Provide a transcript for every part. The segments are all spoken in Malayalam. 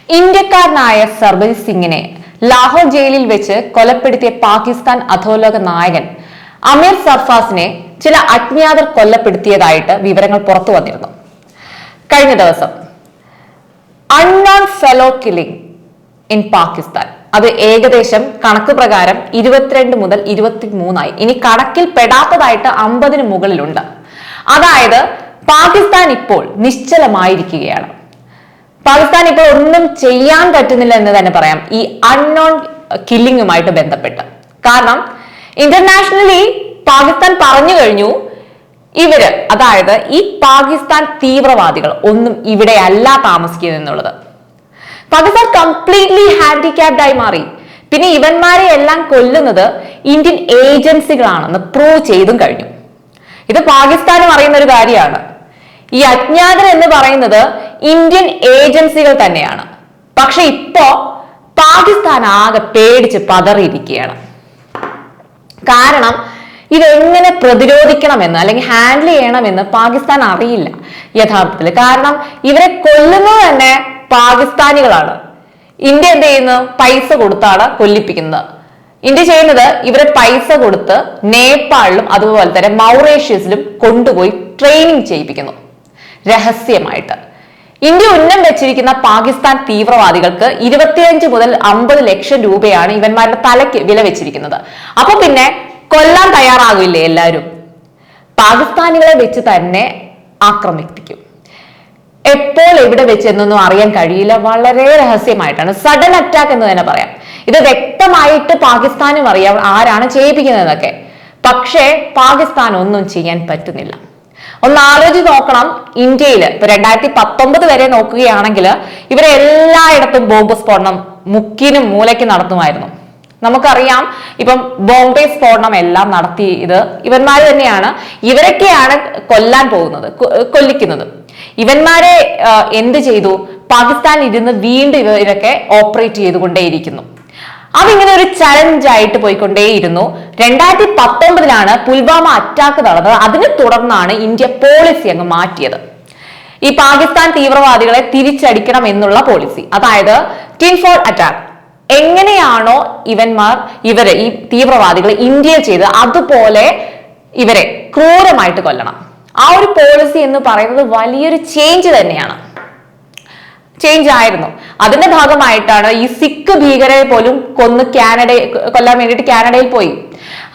ഇന്ത്യക്കാരനായ സർബജീത് സിംഗിനെ ലാഹോർ ജയിലിൽ വെച്ച് കൊലപ്പെടുത്തിയ പാകിസ്ഥാൻ അധോലോക നായകൻ അമീർ സർഫാസിനെ ചില അജ്ഞാതർ കൊല്ലപ്പെടുത്തിയതായിട്ട് വിവരങ്ങൾ പുറത്തു വന്നിരുന്നു. കഴിഞ്ഞ ദിവസം unknown fellow killing in Pakistan, അത് ഏകദേശം കണക്ക് പ്രകാരം 22 മുതൽ 23 ഇനി കണക്കിൽ പെടാത്തതായിട്ട് 50 മുകളിലുണ്ട്. അതായത് പാകിസ്ഥാൻ ഇപ്പോൾ നിശ്ചലമായിരിക്കുകയാണ്. പാകിസ്ഥാൻ ഇപ്പോൾ ഒന്നും ചെയ്യാൻ പറ്റുന്നില്ല എന്ന് തന്നെ പറയാം ഈ അൺനോൺ കില്ലിങ്ങുമായിട്ട് ബന്ധപ്പെട്ട്. കാരണം ഇന്റർനാഷണലി പാകിസ്ഥാൻ പറഞ്ഞു കഴിഞ്ഞു ഇവര്, അതായത് ഈ പാകിസ്ഥാൻ തീവ്രവാദികൾ ഒന്നും ഇവിടെ അല്ല താമസിക്കുന്നത് എന്നുള്ളത്. പാകിസ്ഥാൻ കംപ്ലീറ്റ്ലി ഹാൻഡിക്യാപ്ഡ് ആയി മാറി. പിന്നെ ഇവന്മാരെ എല്ലാം കൊല്ലുന്നത് ഇന്ത്യൻ ഏജൻസികളാണെന്ന് പ്രൂവ് ചെയ്തും കഴിഞ്ഞു. ഇത് പാകിസ്ഥാനും അറിയുന്ന ഒരു കാര്യമാണ്. ഈ അജ്ഞാതൻ എന്ന് പറയുന്നത് ഇന്ത്യൻ ഏജൻസികൾ തന്നെയാണ്. പക്ഷെ ഇപ്പോ പാകിസ്ഥാൻ ആകെ പേടിച്ച് പതറിയിരിക്കുകയാണ്. കാരണം ഇതെങ്ങനെ പ്രതിരോധിക്കണമെന്ന് അല്ലെങ്കിൽ ഹാൻഡിൽ ചെയ്യണമെന്ന് പാകിസ്ഥാൻ അറിയില്ല യഥാർത്ഥത്തിൽ. കാരണം ഇവരെ കൊല്ലുന്നത് തന്നെ പാകിസ്ഥാനികളാണ്. ഇന്ത്യ എന്ത് ചെയ്യുന്നു? പൈസ കൊടുത്താണ് കൊല്ലിപ്പിക്കുന്നത്. ഇന്ത്യ ചെയ്യുന്നത് ഇവരെ പൈസ കൊടുത്ത് നേപ്പാളിലും അതുപോലെ തന്നെ മൗറീഷ്യസിലും കൊണ്ടുപോയി ട്രെയിനിങ് ചെയ്യിപ്പിക്കുന്നു രഹസ്യമായിട്ട്. ഇന്ത്യ ഉന്നം വെച്ചിരിക്കുന്ന പാകിസ്ഥാൻ തീവ്രവാദികൾക്ക് 25 മുതൽ 50 ലക്ഷം രൂപയാണ് ഇവന്മാരുടെ തലയ്ക്ക് വില വെച്ചിരിക്കുന്നത്. അപ്പൊ പിന്നെ കൊല്ലാൻ തയ്യാറാകില്ലേ എല്ലാവരും? പാകിസ്ഥാനികളെ വെച്ച് തന്നെ ആക്രമിപ്പിക്കും. എപ്പോൾ എവിടെ വെച്ച് എന്നൊന്നും അറിയാൻ കഴിയില്ല. വളരെ രഹസ്യമായിട്ടാണ്, സഡൻ അറ്റാക്ക് എന്ന് തന്നെ പറയാം. ഇത് വ്യക്തമായിട്ട് പാകിസ്ഥാനും അറിയാം ആരാണ് ചെയ്യിപ്പിക്കുന്നതെന്നൊക്കെ. പക്ഷേ പാകിസ്ഥാൻ ഒന്നും ചെയ്യാൻ പറ്റുന്നില്ല. ഒന്ന് ആലോചിച്ച് നോക്കണം. ഇന്ത്യയിൽ ഇപ്പൊ 2019 വരെ നോക്കുകയാണെങ്കിൽ ഇവരെ എല്ലായിടത്തും ബോംബ് സ്ഫോടനം മുക്കിനും മൂലയ്ക്കും നടത്തുമായിരുന്നു. നമുക്കറിയാം ഇപ്പം ബോംബെ സ്ഫോടനം എല്ലാം നടത്തിയത് ഇവന്മാർ തന്നെയാണ്. ഇവരൊക്കെയാണ് കൊല്ലാൻ പോകുന്നത്, കൊല്ലിക്കുന്നത്. ഇവന്മാരെ എന്ത് ചെയ്തു? പാകിസ്ഥാനിൽ ഇരുന്ന് വീണ്ടും ഇവരൊക്കെ ഓപ്പറേറ്റ് ചെയ്തുകൊണ്ടേയിരിക്കുന്നു. അതിങ്ങനെ ഒരു ചലഞ്ച് ആയിട്ട് പോയിക്കൊണ്ടേയിരുന്നു. 2019 പുൽവാമ അറ്റാക്ക് നടന്നത്. അതിനെ തുടർന്നാണ് ഇന്ത്യ പോളിസി അങ്ങ് മാറ്റിയത്. ഈ പാകിസ്ഥാൻ തീവ്രവാദികളെ തിരിച്ചടിക്കണം എന്നുള്ള പോളിസി, അതായത് ടിൻ ഫോർ അറ്റാക്ക്. എങ്ങനെയാണോ ഇവരെ ഈ തീവ്രവാദികളെ ഇന്ത്യയിൽ ചെയ്ത് അതുപോലെ ഇവരെ ക്രൂരമായിട്ട് കൊല്ലണം. ആ ഒരു പോളിസി എന്ന് പറയുന്നത് വലിയൊരു ചേഞ്ച് തന്നെയാണ്. ചേഞ്ച് ആയിരുന്നു. അതിന്റെ ഭാഗമായിട്ടാണ് ഈ സിഖ് ഭീകരരെ പോലും കൊല്ലാൻ വേണ്ടിയിട്ട് കാനഡയിൽ പോയി.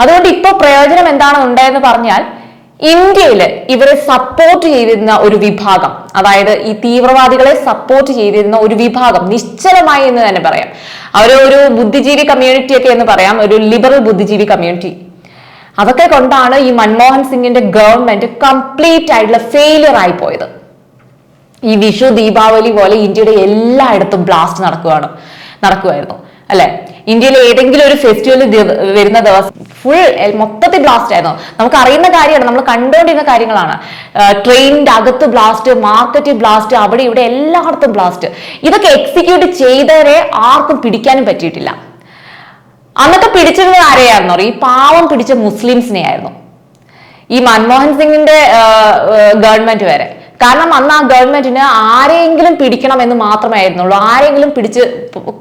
അതുകൊണ്ട് ഇപ്പൊ പ്രയോജനം എന്താണ് ഉണ്ടായെന്ന് പറഞ്ഞാൽ ഇന്ത്യയിൽ ഇവരെ സപ്പോർട്ട് ചെയ്തിരുന്ന ഒരു വിഭാഗം, അതായത് ഈ തീവ്രവാദികളെ സപ്പോർട്ട് ചെയ്തിരുന്ന ഒരു വിഭാഗം നിശ്ചലമായി എന്ന് തന്നെ പറയാം. ഒരു ബുദ്ധിജീവി കമ്മ്യൂണിറ്റി ഒക്കെ എന്ന് പറയാം, ഒരു ലിബറൽ ബുദ്ധിജീവി കമ്മ്യൂണിറ്റി. അതൊക്കെ കൊണ്ടാണ് ഈ മൻമോഹൻ സിംഗിന്റെ ഗവൺമെന്റ് കംപ്ലീറ്റ് ആയിട്ടുള്ള ഫെയിലിയർ ആയി പോയത്. ഈ വിഷു ദീപാവലി പോലെ ഇന്ത്യയുടെ എല്ലായിടത്തും ബ്ലാസ്റ്റ് നടക്കുമായിരുന്നു അല്ലെ? ഇന്ത്യയിൽ ഏതെങ്കിലും ഒരു ഫെസ്റ്റിവൽ വരുന്ന ദിവസം മൊത്തത്തിൽ ബ്ലാസ്റ്റ് ആയിരുന്നു. നമുക്ക് അറിയുന്ന കാര്യമാണ്, നമ്മൾ കണ്ടുകൊണ്ടിരുന്ന കാര്യങ്ങളാണ്. ട്രെയിനിന്റെ അകത്ത് ബ്ലാസ്റ്റ്, മാർക്കറ്റിൽ ബ്ലാസ്റ്റ്, അവിടെ ഇവിടെ എല്ലായിടത്തും ബ്ലാസ്റ്റ്. ഇതൊക്കെ എക്സിക്യൂട്ട് ചെയ്തവരെ ആർക്കും പിടിക്കാനും പറ്റിയിട്ടില്ല. അന്നൊക്കെ പിടിച്ചിരുന്നത് ആരെയായിരുന്നു? ഈ പാവം പിടിച്ച മുസ്ലിംസിനെ ആയിരുന്നു, ഈ മൻമോഹൻ സിംഗിന്റെ ഗവൺമെന്റ് വരെ. കാരണം അന്ന് ആ ഗവൺമെന്റിന് ആരെങ്കിലും പിടിക്കണം എന്ന് മാത്രമായിരുന്നുള്ളൂ, ആരെങ്കിലും പിടിച്ച്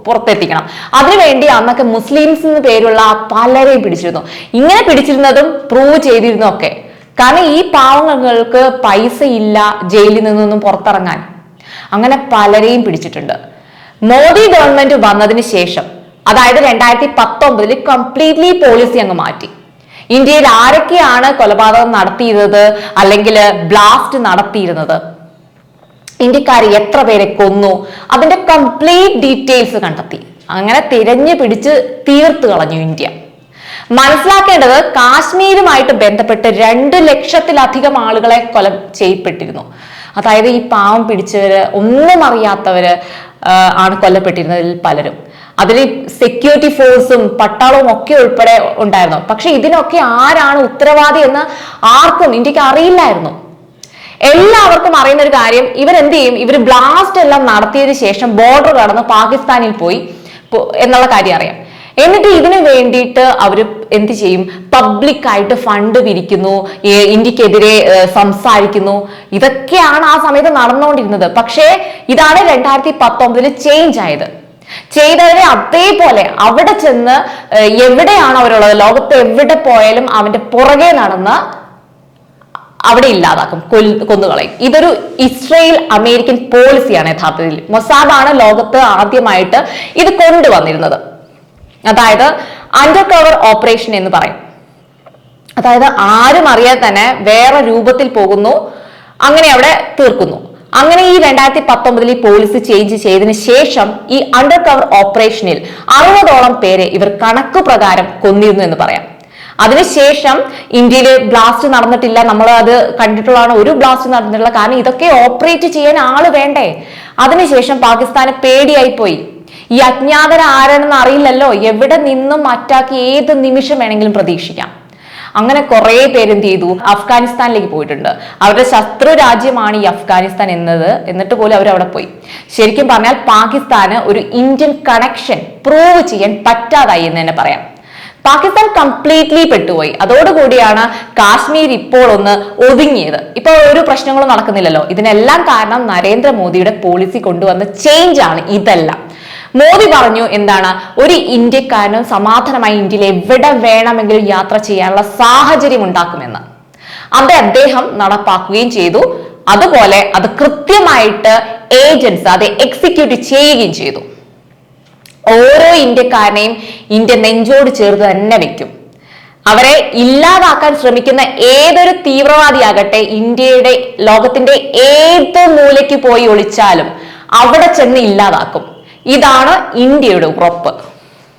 പുറത്തെത്തിക്കണം. അതിനുവേണ്ടി അന്നൊക്കെ മുസ്ലിംസ് എന്ന് പേരുള്ള പലരെയും പിടിച്ചിരുന്നു. ഇങ്ങനെ പിടിച്ചിരുന്നതും പ്രൂവ് ചെയ്തിരുന്നതും ഒക്കെ കാരണം ഈ പാവങ്ങൾക്ക് പൈസ ഇല്ല ജയിലിൽ നിന്നൊന്നും പുറത്തിറങ്ങാൻ. അങ്ങനെ പലരെയും പിടിച്ചിട്ടുണ്ട്. മോദി ഗവൺമെന്റ് വന്നതിന് ശേഷം, അതായത് 2019 കംപ്ലീറ്റ്ലി പോളിസി അങ്ങ് മാറ്റി. ഇന്ത്യയിൽ ആരൊക്കെയാണ് കൊലപാതകം നടത്തിയിരുന്നത് അല്ലെങ്കിൽ ബ്ലാസ്റ്റ് നടത്തിയിരുന്നത്, ഇന്ത്യക്കാർ എത്ര പേരെ കൊന്നു, അതിന്റെ കംപ്ലീറ്റ് ഡീറ്റെയിൽസ് കണ്ടെത്തി. അങ്ങനെ തിരഞ്ഞു പിടിച്ച് തീർത്തു കളഞ്ഞു ഇന്ത്യ. മനസ്സിലാക്കേണ്ടത് കാശ്മീരുമായിട്ട് ബന്ധപ്പെട്ട് 2 ലക്ഷത്തിലധികം ആളുകളെ കൊല ചെയ്യപ്പെട്ടിരുന്നു. അതായത് ഈ പാവം പിടിച്ചവര്, ഒന്നും അറിയാത്തവര് ആണ് കൊല്ലപ്പെട്ടിരുന്നതിൽ പലരും. അതിൽ സെക്യൂരിറ്റി ഫോഴ്സും പട്ടാളവും ഒക്കെ ഉൾപ്പെടെ ഉണ്ടായിരുന്നു. പക്ഷെ ഇതിനൊക്കെ ആരാണ് ഉത്തരവാദി എന്ന് ആർക്കും ഇന്ത്യക്ക് അറിയില്ലായിരുന്നു. എല്ലാവർക്കും അറിയുന്ന ഒരു കാര്യം, ഇവരെന്ത് ചെയ്യും? ഇവർ ബ്ലാസ്റ്റ് എല്ലാം നടത്തിയതിനു ശേഷം ബോർഡർ കടന്ന് പാകിസ്ഥാനിൽ പോയി എന്നുള്ള കാര്യം അറിയാം. എന്നിട്ട് ഇതിനു വേണ്ടിയിട്ട് അവർ എന്ത് ചെയ്യും? പബ്ലിക്കായിട്ട് ഫണ്ട് പിരിക്കുന്നു, ഇന്ത്യക്കെതിരെ സംസാരിക്കുന്നു. ഇതൊക്കെയാണ് ആ സമയത്ത് നടന്നുകൊണ്ടിരുന്നത്. പക്ഷേ ഇതാണ് 2019 ചേഞ്ച് ആയത്. ചെയ്തവരെ അതേപോലെ അവിടെ ചെന്ന് എവിടെയാണ് അവരുള്ളത്, ലോകത്ത് എവിടെ പോയാലും അവന്റെ പുറകെ നടന്ന് അവിടെ ഇല്ലാതാക്കും, കൊന്നുകളയും. ഇതൊരു ഇസ്രയേൽ അമേരിക്കൻ പോളിസിയാണ്. യഥാർത്ഥത്തിൽ മൊസാദാണ് ലോകത്ത് ആദ്യമായിട്ട് ഇത് കൊണ്ടുവന്നിരുന്നത്. അതായത് അണ്ടർ കവർ ഓപ്പറേഷൻ എന്ന് പറയും. അതായത് ആരും അറിയാതെ തന്നെ വേറെ രൂപത്തിൽ പോകുന്നു, അങ്ങനെ അവിടെ തീർക്കുന്നു. അങ്ങനെ ഈ 2019 ഈ പോളിസി ചേഞ്ച് ചെയ്തതിനു ശേഷം ഈ അണ്ടർ കവർ ഓപ്പറേഷനിൽ 60ഓളം പേരെ ഇവർ കണക്ക് പ്രകാരം കൊന്നിരുന്നു എന്ന് പറയാം. അതിനുശേഷം ഇന്ത്യയിൽ ബ്ലാസ്റ്റ് നടന്നിട്ടില്ല, നമ്മൾ അത് കണ്ടിട്ടുള്ളതാണ്. ഒരു ബ്ലാസ്റ്റ് നടന്നിട്ടില്ല, കാരണം ഇതൊക്കെ ഓപ്പറേറ്റ് ചെയ്യാൻ ആള് വേണ്ടേ. അതിനുശേഷം പാകിസ്ഥാന് പേടിയായി പോയി. ഈ അജ്ഞാതർ ആരാണെന്ന് അറിയില്ലല്ലോ, എവിടെ നിന്നും അറ്റാക്ക് ഏത് നിമിഷം വേണമെങ്കിലും പ്രതീക്ഷിക്കാം. അങ്ങനെ കുറെ പേര് എന്ത് ചെയ്തു? അഫ്ഗാനിസ്ഥാനിലേക്ക് പോയിട്ടുണ്ട്. അവരുടെ ശത്രു രാജ്യമാണ് ഈ അഫ്ഗാനിസ്ഥാൻ എന്നിട്ട് പോലും അവർ അവിടെ പോയി. ശരിക്കും പറഞ്ഞാൽ പാകിസ്ഥാന് ഒരു ഇന്ത്യൻ കണക്ഷൻ പ്രൂവ് ചെയ്യാൻ പറ്റാതായി എന്ന് തന്നെ പറയാം. പാകിസ്ഥാൻ കംപ്ലീറ്റ്ലി പെട്ടുപോയി. അതോടുകൂടിയാണ് കാശ്മീർ ഇപ്പോൾ ഒന്ന് ഒതുങ്ങിയത്. ഇപ്പൊ ഒരു പ്രശ്നങ്ങളും നടക്കുന്നില്ലല്ലോ. ഇതിനെല്ലാം കാരണം നരേന്ദ്രമോദിയുടെ പോളിസി കൊണ്ടുവന്ന ചേഞ്ച് ആണ് ഇതെല്ലാം. മോദി പറഞ്ഞു എന്താണ്? ഒരു ഇന്ത്യക്കാരനും സമാധാനമായി ഇന്ത്യയിൽ എവിടെ വേണമെങ്കിലും യാത്ര ചെയ്യാനുള്ള സാഹചര്യം ഉണ്ടാക്കുമെന്ന്. അത് അദ്ദേഹം നടപ്പാക്കുകയും ചെയ്തു. അതുപോലെ അത് കൃത്യമായിട്ട് ഏജൻസ് അത് എക്സിക്യൂട്ട് ചെയ്യുകയും ചെയ്തു. ഓരോ ഇന്ത്യക്കാരനെയും ഇന്ത്യ നെഞ്ചോട് ചേർത്ത് തന്നെ വെക്കും. അവരെ ഇല്ലാതാക്കാൻ ശ്രമിക്കുന്ന ഏതൊരു തീവ്രവാദിയാകട്ടെ, ഇന്ത്യയുടെ ലോകത്തിന്റെ ഏത് മൂലയ്ക്ക് പോയി ഒളിച്ചാലും അവിടെ ചെന്ന് ഇല്ലാതാക്കും. ഇതാണ് ഇന്ത്യയുടെ ഉറപ്പ്.